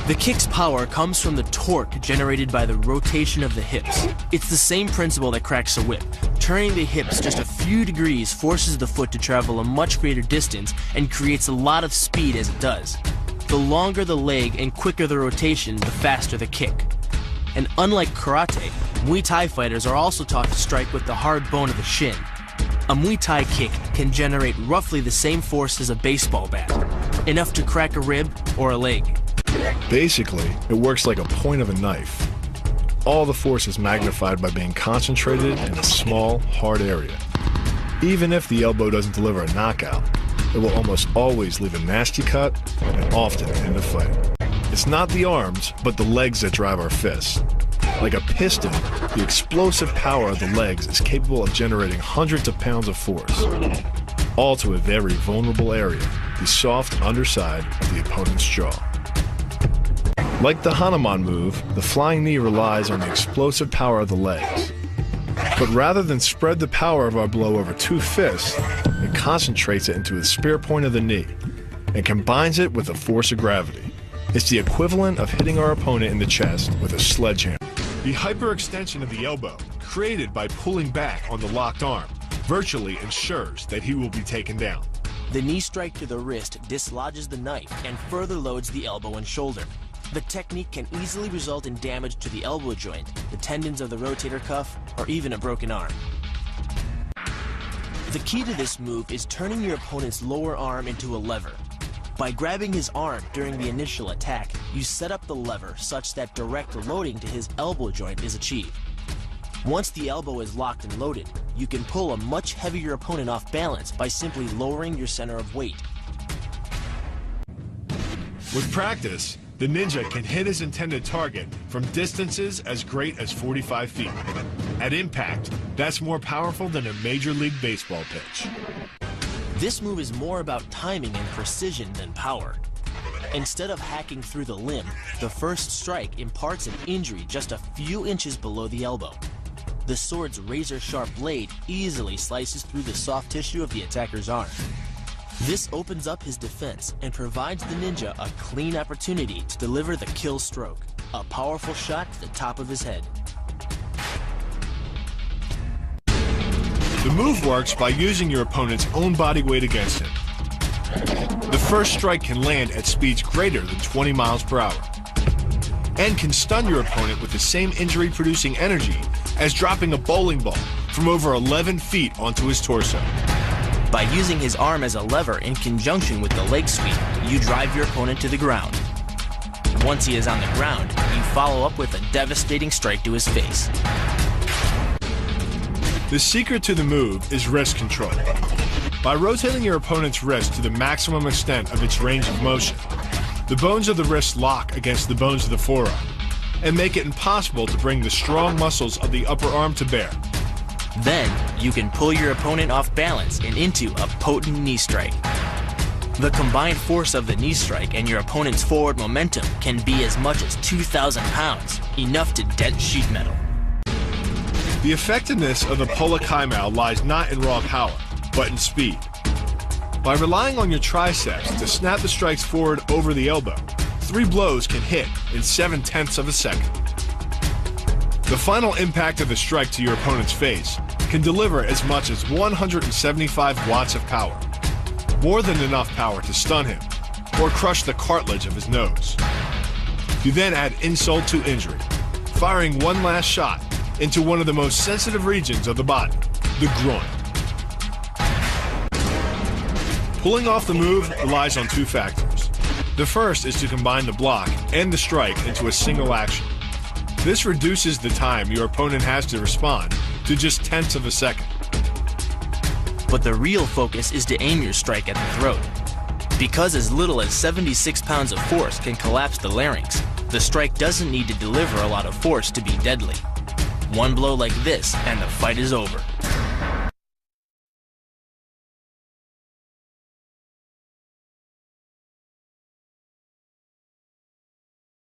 The kick's power comes from the torque generated by the rotation of the hips. It's the same principle that cracks a whip. Turning the hips just a few degrees forces the foot to travel a much greater distance and creates a lot of speed as it does. The longer the leg and quicker the rotation, the faster the kick. And unlike karate, Muay Thai fighters are also taught to strike with the hard bone of the shin. A Muay Thai kick can generate roughly the same force as a baseball bat, enough to crack a rib or a leg. Basically, it works like a point of a knife. All the force is magnified by being concentrated in a small, hard area. Even if the elbow doesn't deliver a knockout, it will almost always leave a nasty cut and often end the fight. It's not the arms, but the legs that drive our fists. Like a piston, the explosive power of the legs is capable of generating hundreds of pounds of force, all to a very vulnerable area, the soft underside of the opponent's jaw. Like the Hanuman move, the flying knee relies on the explosive power of the legs. But rather than spread the power of our blow over two fists, it concentrates it into the spear point of the knee and combines it with the force of gravity. It's the equivalent of hitting our opponent in the chest with a sledgehammer. The hyperextension of the elbow, created by pulling back on the locked arm, virtually ensures that he will be taken down. The knee strike to the wrist dislodges the knife and further loads the elbow and shoulder. The technique can easily result in damage to the elbow joint, the tendons of the rotator cuff, or even a broken arm. The key to this move is turning your opponent's lower arm into a lever. By grabbing his arm during the initial attack, you set up the lever such that direct loading to his elbow joint is achieved. Once the elbow is locked and loaded, you can pull a much heavier opponent off balance by simply lowering your center of weight. With practice, the ninja can hit his intended target from distances as great as 45 feet. At impact, that's more powerful than a Major League Baseball pitch. This move is more about timing and precision than power. Instead of hacking through the limb, the first strike imparts an injury just a few inches below the elbow. The sword's razor-sharp blade easily slices through the soft tissue of the attacker's arm. This opens up his defense and provides the ninja a clean opportunity to deliver the kill stroke, a powerful shot to the top of his head. The move works by using your opponent's own body weight against him. The first strike can land at speeds greater than 20 miles per hour and can stun your opponent with the same injury-producing energy as dropping a bowling ball from over 11 feet onto his torso. By using his arm as a lever in conjunction with the leg sweep, you drive your opponent to the ground. Once he is on the ground, you follow up with a devastating strike to his face. The secret to the move is wrist control. By rotating your opponent's wrist to the maximum extent of its range of motion, the bones of the wrist lock against the bones of the forearm and make it impossible to bring the strong muscles of the upper arm to bear. Then, you can pull your opponent off balance and into a potent knee strike. The combined force of the knee strike and your opponent's forward momentum can be as much as 2,000 pounds, enough to dent sheet metal. The effectiveness of the Pola Kaimao lies not in raw power, but in speed. By relying on your triceps to snap the strikes forward over the elbow, 3 blows can hit in 7/10 of a second. The final impact of the strike to your opponent's face can deliver as much as 175 watts of power, more than enough power to stun him or crush the cartilage of his nose. You then add insult to injury, firing one last shot into one of the most sensitive regions of the body, the groin. Pulling off the move relies on 2 factors. The first is to combine the block and the strike into a single action. This reduces the time your opponent has to respond to just 1/10 of a second. But the real focus is to aim your strike at the throat. Because as little as 76 pounds of force can collapse the larynx, the strike doesn't need to deliver a lot of force to be deadly. One blow like this and the fight is over.